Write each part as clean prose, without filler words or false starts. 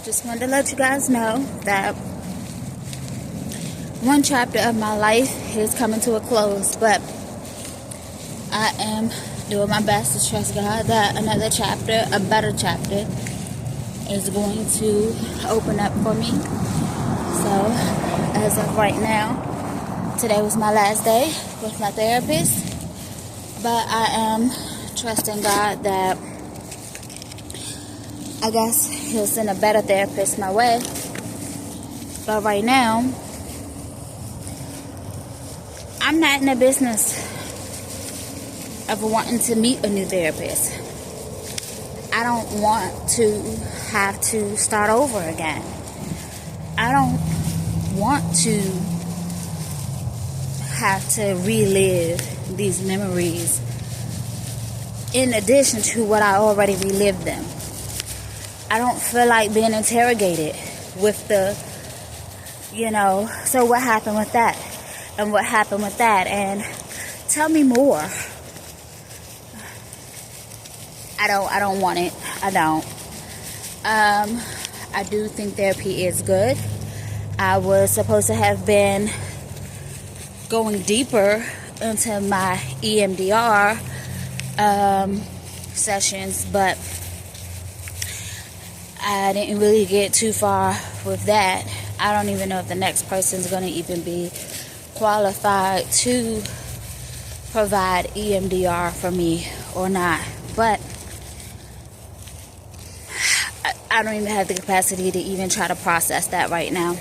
Just wanted to let you guys know that one chapter of my life is coming to a close, but I am doing my best to trust God that another chapter, a better chapter, is going to open up for me. So, as of right now, today was my last day with my therapist, but I am trusting God that I guess He'll send a better therapist my way. But right now, I'm not in the business of wanting to meet a new therapist. I don't want to have to start over again. I don't want to have to relive these memories in addition to what I already relived them. I don't feel like being interrogated with so what happened with that? And what happened with that? And tell me more. I don't want it. I don't. I do think therapy is good. I was supposed to have been going deeper into my EMDR sessions, but I didn't really get too far with that. I don't even know if the next person is going to even be qualified to provide EMDR for me or not. But I don't even have the capacity to even try to process that right now.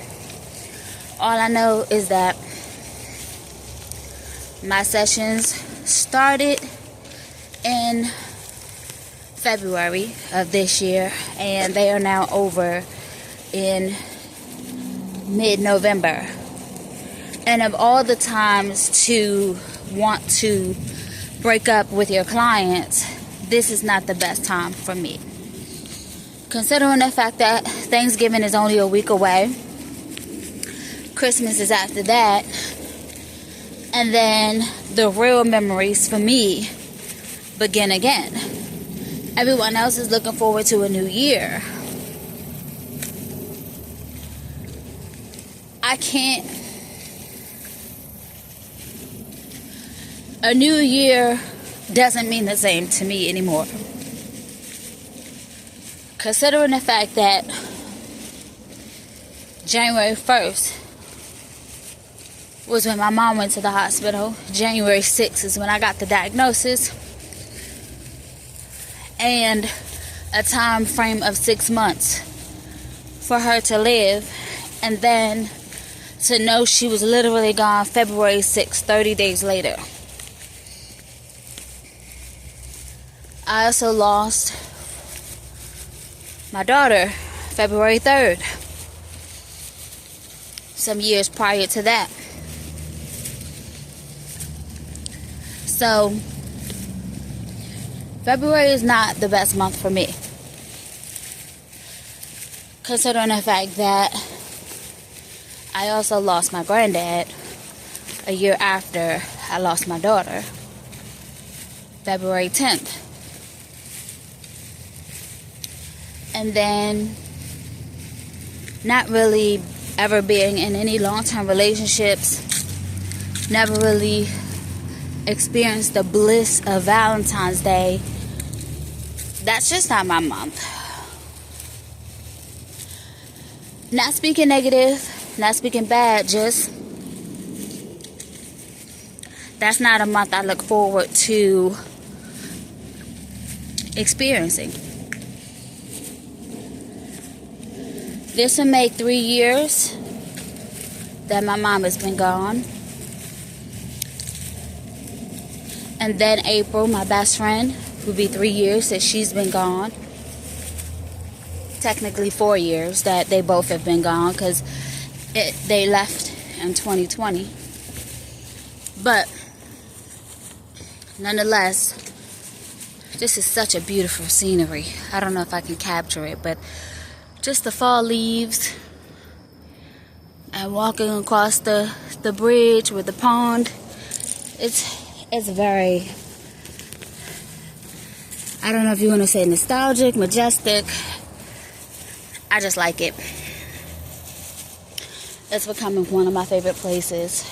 All I know is that my sessions started in February of this year, and they are now over in mid-November. And of all the times to want to break up with your clients, this is not the best time for me. Considering the fact that Thanksgiving is only a week away, Christmas is after that, and then the real memories for me begin again. Everyone else is looking forward to a new year. I can't. A new year doesn't mean the same to me anymore. Considering the fact that January 1st was when my mom went to the hospital. January 6th is when I got the diagnosis. And a time frame of 6 months for her to live. And then to know she was literally gone February 6th, 30 days later. I also lost my daughter February 3rd. Some years prior to that. So, February is not the best month for me. Considering the fact that I also lost my granddad a year after I lost my daughter, February 10th. And then not really ever being in any long-term relationships, never really experienced the bliss of Valentine's Day. That's just not my month. Not speaking negative, not speaking bad, just that's not a month I look forward to experiencing. This will make 3 years that my mom has been gone. And then April, my best friend, will be 3 years that she's been gone. Technically 4 years that they both have been gone because they left in 2020. But nonetheless, this is such a beautiful scenery. I don't know if I can capture it, but just the fall leaves and walking across the bridge with the pond. It's very, I don't know if you want to say nostalgic, majestic. I just like it. It's becoming one of my favorite places.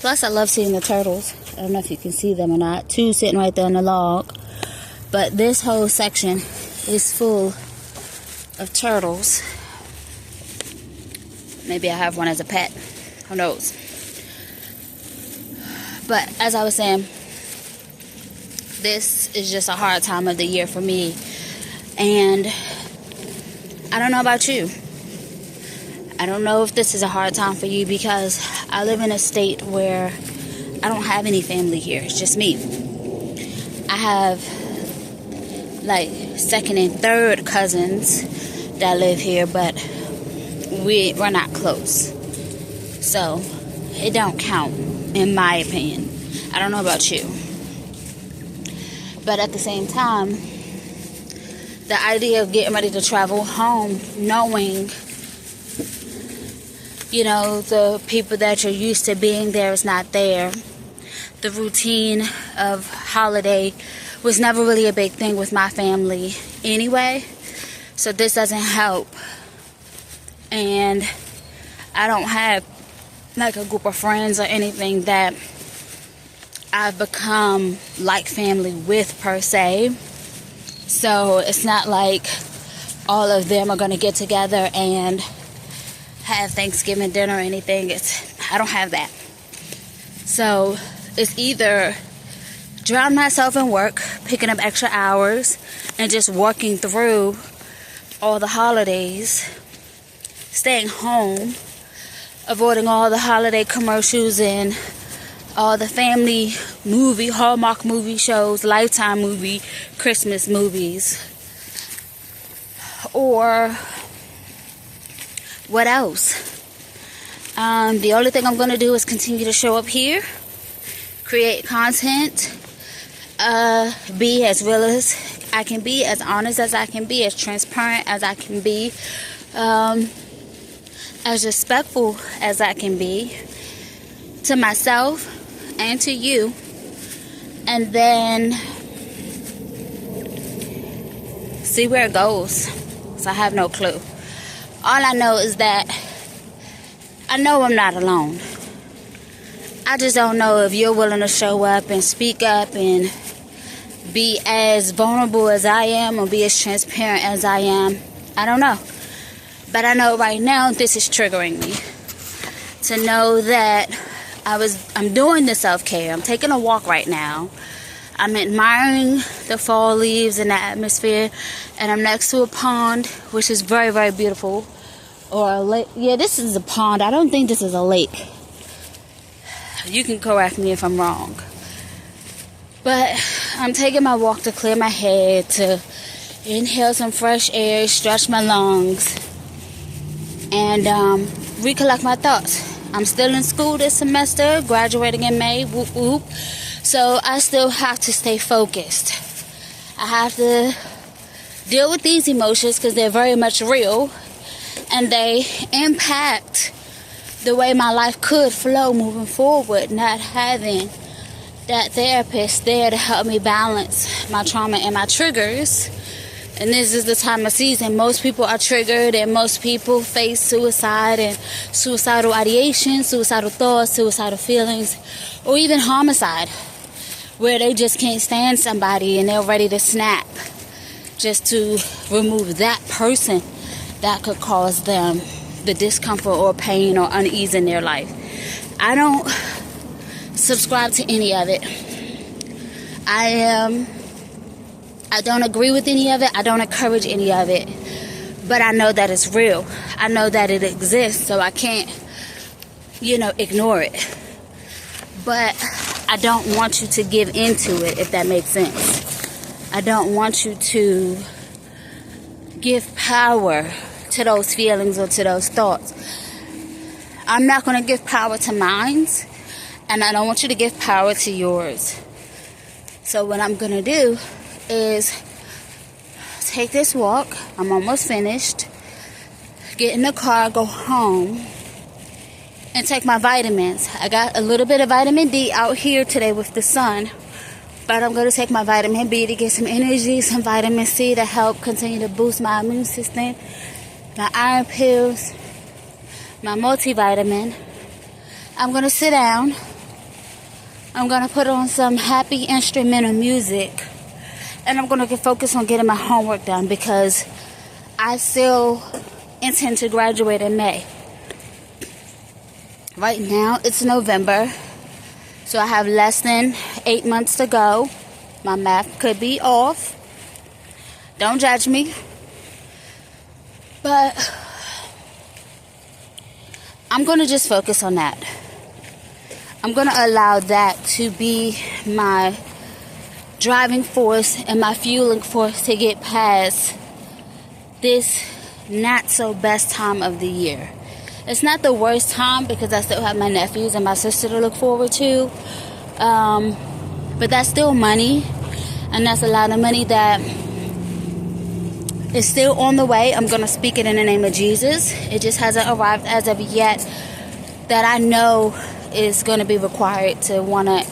Plus, I love seeing the turtles. I don't know if you can see them or not. Two sitting right there on the log. But this whole section is full of turtles. Maybe I have one as a pet. Who knows? But as I was saying, this is just a hard time of the year for me. And I don't know about you. I don't know if this is a hard time for you, because I live in a state where I don't have any family here. It's just me. I have like second and third cousins that live here, but we're not close. So it don't count, in my opinion. I don't know about you. But at the same time, the idea of getting ready to travel home, knowing, you know, the people that you're used to being there is not there. The routine of holiday was never really a big thing with my family anyway. So this doesn't help. And I don't have like a group of friends or anything that I've become like family with per se. So it's not like all of them are going to get together and have Thanksgiving dinner or anything. I don't have that. So it's either drown myself in work, picking up extra hours, and just working through all the holidays, staying home, avoiding all the holiday commercials and all the family movie, Hallmark movie shows, Lifetime movie, Christmas movies. Or what else? The only thing I'm going to do is continue to show up here, create content, be as real as I can be, as honest as I can be, as transparent as I can be, as respectful as I can be to myself and to you. And then see where it goes. So I have no clue. All I know is that I know I'm not alone. I just don't know if you're willing to show up and speak up and be as vulnerable as I am or be as transparent as I am. I don't know. But I know right now this is triggering me. To know that I'm doing the self-care. I'm taking a walk right now. I'm admiring the fall leaves and the atmosphere. And I'm next to a pond, which is very, very beautiful. Or a lake. Yeah, this is a pond. I don't think this is a lake. You can correct me if I'm wrong. But I'm taking my walk to clear my head, to inhale some fresh air, stretch my lungs, and recollect my thoughts. I'm still in school this semester, graduating in May, whoop whoop. So I still have to stay focused. I have to deal with these emotions because they're very much real, and they impact the way my life could flow moving forward, not having that therapist there to help me balance my trauma and my triggers. And this is the time of season. Most people are triggered, and most people face suicide and suicidal ideation, suicidal thoughts, suicidal feelings, or even homicide, where they just can't stand somebody and they're ready to snap just to remove that person that could cause them the discomfort or pain or unease in their life. I don't subscribe to any of it. I don't agree with any of it. I don't encourage any of it. But I know that it's real. I know that it exists, so I can't, ignore it. But I don't want you to give into it, if that makes sense. I don't want you to give power to those feelings or to those thoughts. I'm not going to give power to mine, and I don't want you to give power to yours. So what I'm going to do is take this walk. I'm almost finished. Get in the car, go home, and take my vitamins. I got a little bit of vitamin D out here today with the sun, but I'm going to take my vitamin B to get some energy, some vitamin C to help continue to boost my immune system, my iron pills, my multivitamin. I'm going to sit down. I'm going to put on some happy instrumental music. And I'm going to focus on getting my homework done because I still intend to graduate in May. Right now, it's November. So I have less than 8 months to go. My math could be off. Don't judge me. But I'm going to just focus on that. I'm going to allow that to be my driving force and my fueling force to get past this not so best time of the year. It's not the worst time because I still have my nephews and my sister to look forward to. But that's still money. And that's a lot of money that is still on the way. I'm going to speak it in the name of Jesus. It just hasn't arrived as of yet that I know is going to be required to want to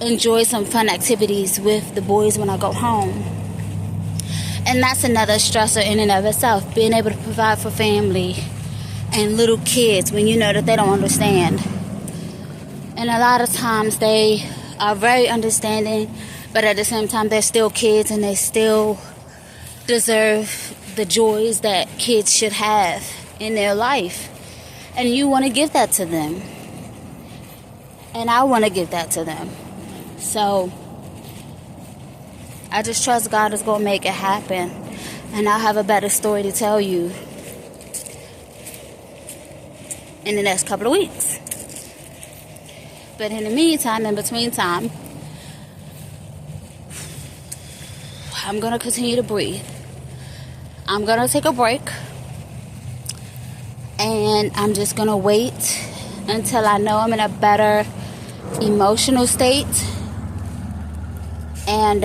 enjoy some fun activities with the boys when I go home. And that's another stressor in and of itself, being able to provide for family and little kids when you know that they don't understand. And a lot of times they are very understanding, but at the same time they're still kids and they still deserve the joys that kids should have in their life. And you want to give that to them. And I want to give that to them. So I just trust God is going to make it happen. And I'll have a better story to tell you in the next couple of weeks. But in the meantime, in between time, I'm going to continue to breathe. I'm going to take a break. And I'm just going to wait until I know I'm in a better emotional state. And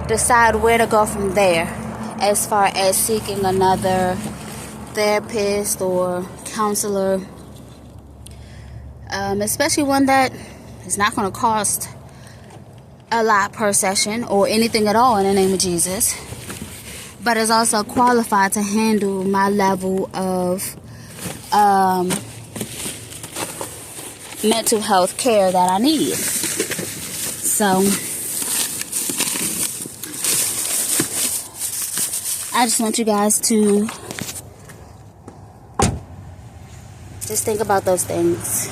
decide where to go from there as far as seeking another therapist or counselor. Especially one that is not going to cost a lot per session or anything at all in the name of Jesus, but is also qualified to handle my level of mental health care that I need. So I just want you guys to just think about those things.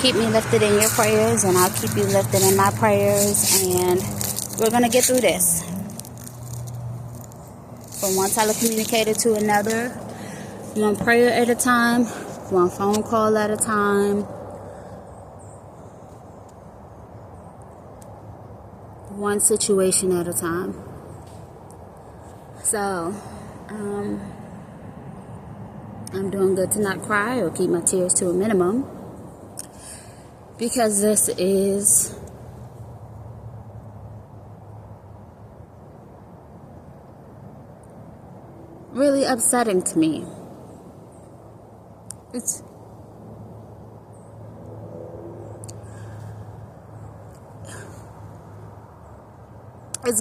Keep me lifted in your prayers, and I'll keep you lifted in my prayers, and we're going to get through this. From one telecommunicator to another, one prayer at a time, one phone call at a time, one situation at a time. So, I'm doing good to not cry or keep my tears to a minimum, because this is really upsetting to me. It's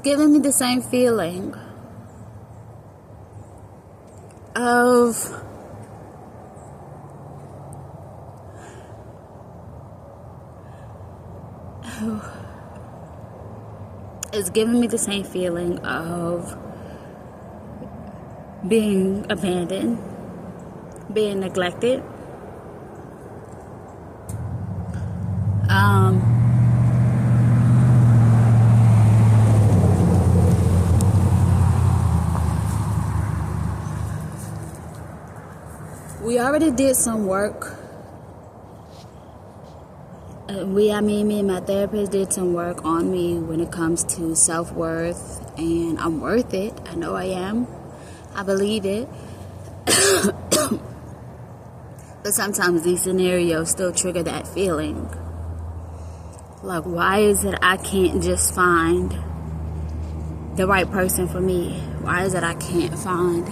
giving me the same feeling of it's giving me the same feeling of being abandoned, being neglected. We already did some work. Me and my therapist did some work on me when it comes to self-worth, and I'm worth it. I know I am. I believe it. But sometimes these scenarios still trigger that feeling. Like, why is it I can't just find the right person for me? Why is it I can't find,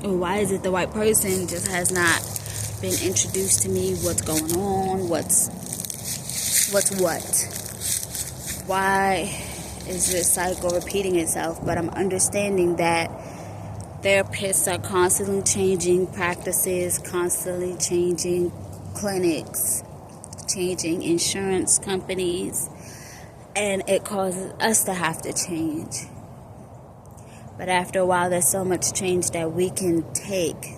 or why is it the right person just has not been introduced to me? What's going on? What's what? Why is this cycle repeating itself. But I'm understanding that therapists are constantly changing practices, constantly changing clinics, changing insurance companies, and it causes us to have to change. But after a while, there's so much change that we can take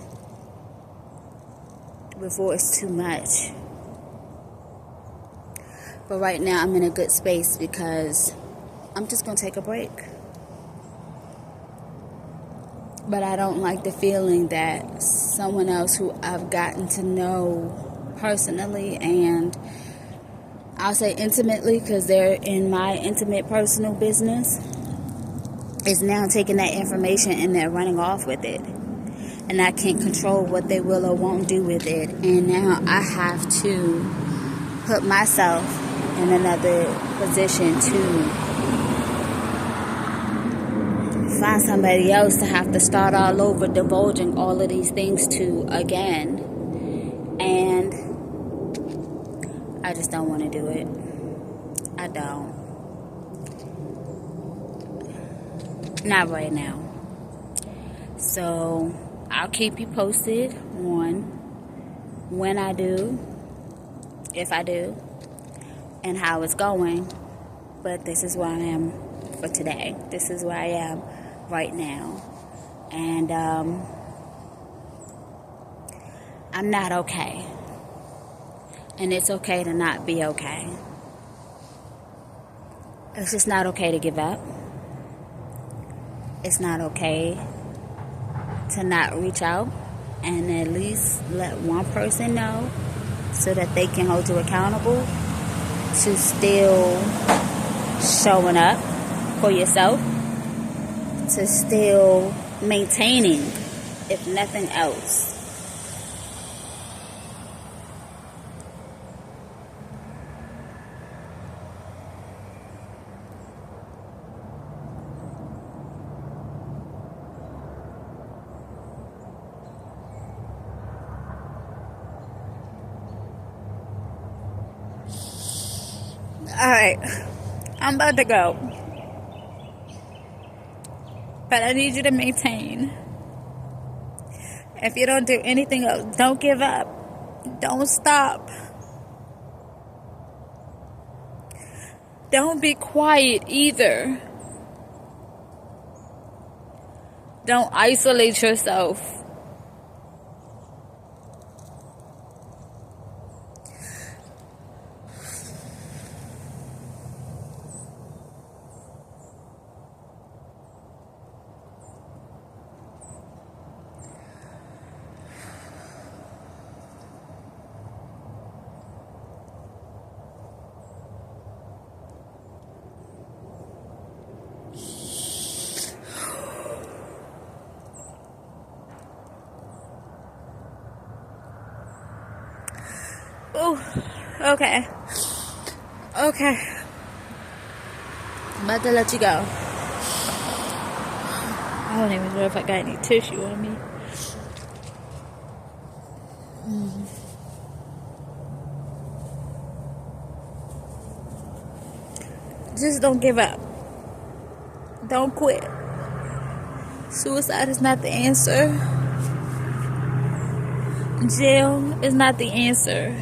before it's too much. But right now, I'm in a good space because I'm just going to take a break. But I don't like the feeling that someone else who I've gotten to know personally, and I'll say intimately because they're in my intimate personal business, is now taking that information and they're running off with it. And I can't control what they will or won't do with it. And now I have to put myself in another position to find somebody else to have to start all over, divulging all of these things to again. And I just don't want to do it. I don't. Not right now. So I'll keep you posted on when I do, if I do, and how it's going. But this is where I am for today. This is where I am right now. And I'm not okay. And it's okay to not be okay. It's just not okay to give up. It's not okay to not reach out and at least let one person know so that they can hold you accountable to still showing up for yourself, to still maintaining, if nothing else. Alright, I'm about to go. But I need you to maintain. If you don't do anything else, don't give up. Don't stop. Don't be quiet either. Don't isolate yourself. Oh, okay. Okay. I'm about to let you go. I don't even know if I got any tissue on me. Just don't give up. Don't quit. Suicide is not the answer. Jail is not the answer.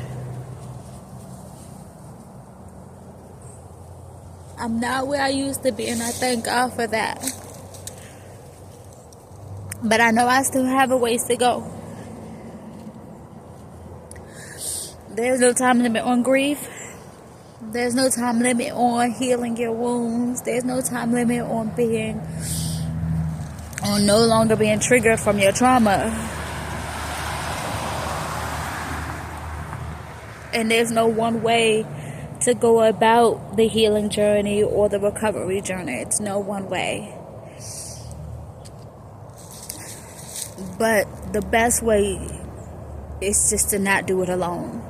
I'm not where I used to be, and I thank God for that. But I know I still have a ways to go. There's no time limit on grief. There's no time limit on healing your wounds. There's no time limit on no longer being triggered from your trauma. And there's no one way to go about the healing journey or the recovery journey. It's no one way. But the best way is just to not do it alone.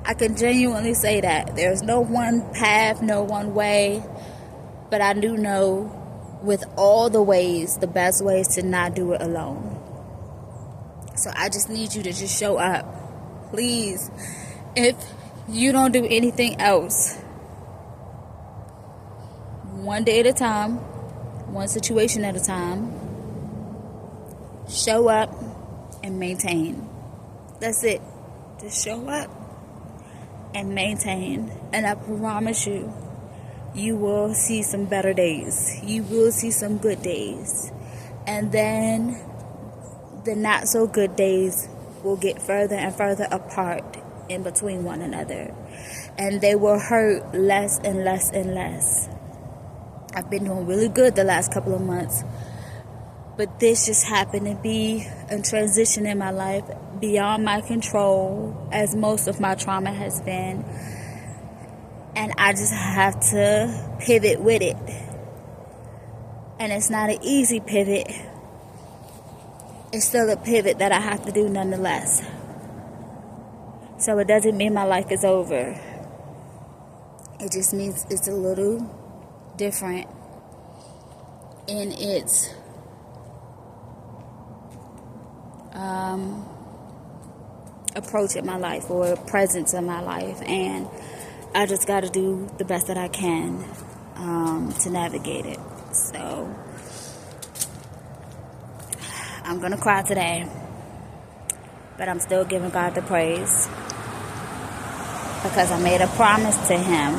I can genuinely say that. There's no one path, no one way. But I do know with all the ways, the best way is to not do it alone. So I just need you to just show up. Please. If you don't do anything else, one day at a time, one situation at a time. Show up and maintain. That's it. Just show up and maintain. And I promise you, you will see some better days. You will see some good days. And then the not so good days will get further and further apart in between one another. And they will hurt less and less and less. I've been doing really good the last couple of months. But this just happened to be a transition in my life beyond my control, as most of my trauma has been. And I just have to pivot with it. And it's not an easy pivot. It's still a pivot that I have to do nonetheless. So it doesn't mean my life is over. It just means it's a little different in its approach in my life or presence in my life, and I just got to do the best that I can to navigate it. So I'm gonna cry today, but I'm still giving God the praise because I made a promise to Him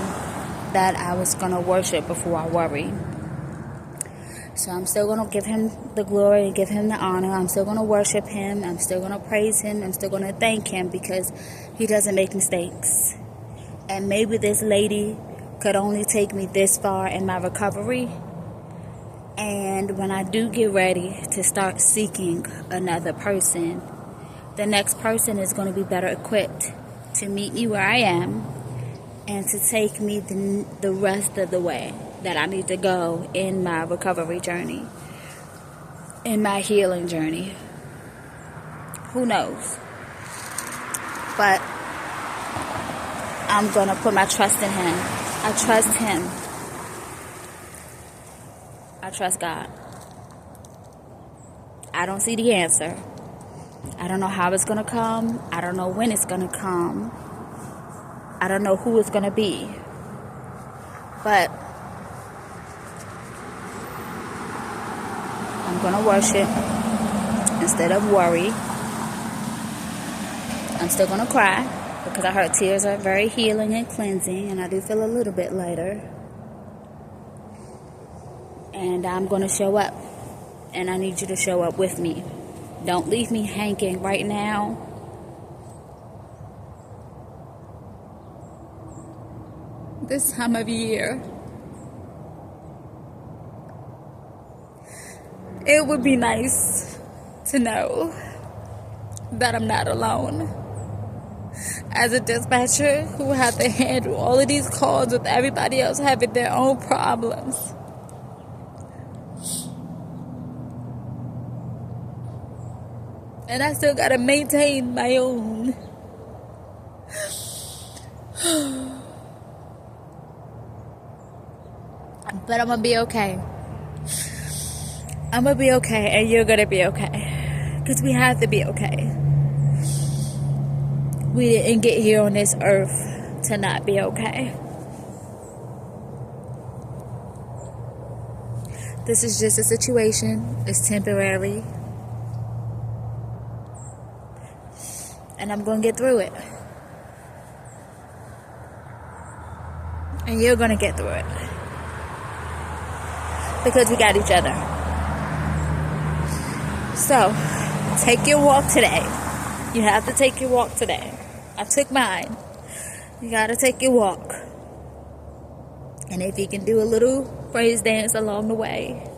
that I was gonna worship before I worry. So I'm still going to give Him the glory and give Him the honor. I'm still going to worship Him. I'm still going to praise Him. I'm still going to thank Him because He doesn't make mistakes. And maybe this lady could only take me this far in my recovery. And when I do get ready to start seeking another person, the next person is going to be better equipped to meet me where I am and to take me the rest of the way that I need to go in my recovery journey, in my healing journey. Who knows? But I'm going to put my trust in Him. I trust Him. I trust God. I don't see the answer. I don't know how it's going to come. I don't know when it's going to come. I don't know who it's going to be. But I'm going to worship instead of worry. I'm still going to cry because I heard tears are very healing and cleansing, and I do feel a little bit lighter. And I'm going to show up, and I need you to show up with me. Don't leave me hanging right now. This time of year, it would be nice to know that I'm not alone. As a dispatcher who had to handle all of these calls with everybody else having their own problems. And I still gotta maintain my own. But I'm gonna be okay. I'm gonna be okay, and you're gonna be okay. Because we have to be okay. We didn't get here on this earth to not be okay. This is just a situation. It's temporary. And I'm gonna get through it. And you're gonna get through it. Because we got each other. So, take your walk today. You have to take your walk today. I took mine. You gotta take your walk. And if you can do a little praise dance along the way,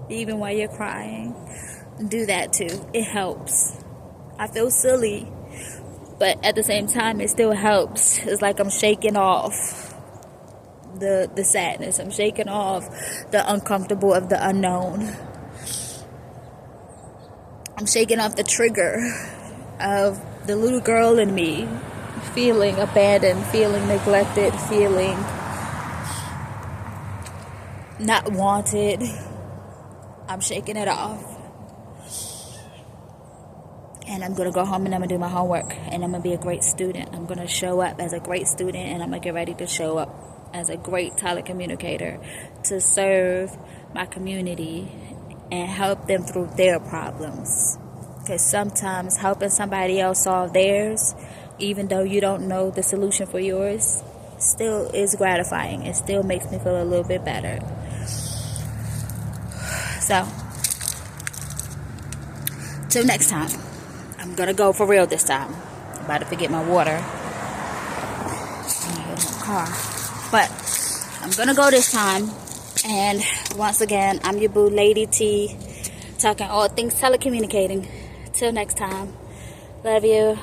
even while you're crying, do that too. It helps. I feel silly, but at the same time, it still helps. It's like I'm shaking off the sadness. I'm shaking off the uncomfortable of the unknown. I'm shaking off the trigger of the little girl in me feeling abandoned, feeling neglected, feeling not wanted. I'm shaking it off. And I'm going to go home and I'm going to do my homework. And I'm going to be a great student. I'm going to show up as a great student. And I'm going to get ready to show up as a great telecommunicator to serve my community and help them through their problems. Because sometimes helping somebody else solve theirs, even though you don't know the solution for yours, still is gratifying. It still makes me feel a little bit better. So, till next time, I'm gonna go for real this time. I'm about to forget my water. I'm in my car. But I'm gonna go this time. And once again, I'm your boo, Lady T, talking all things telecommunicating. Till next time. Love you.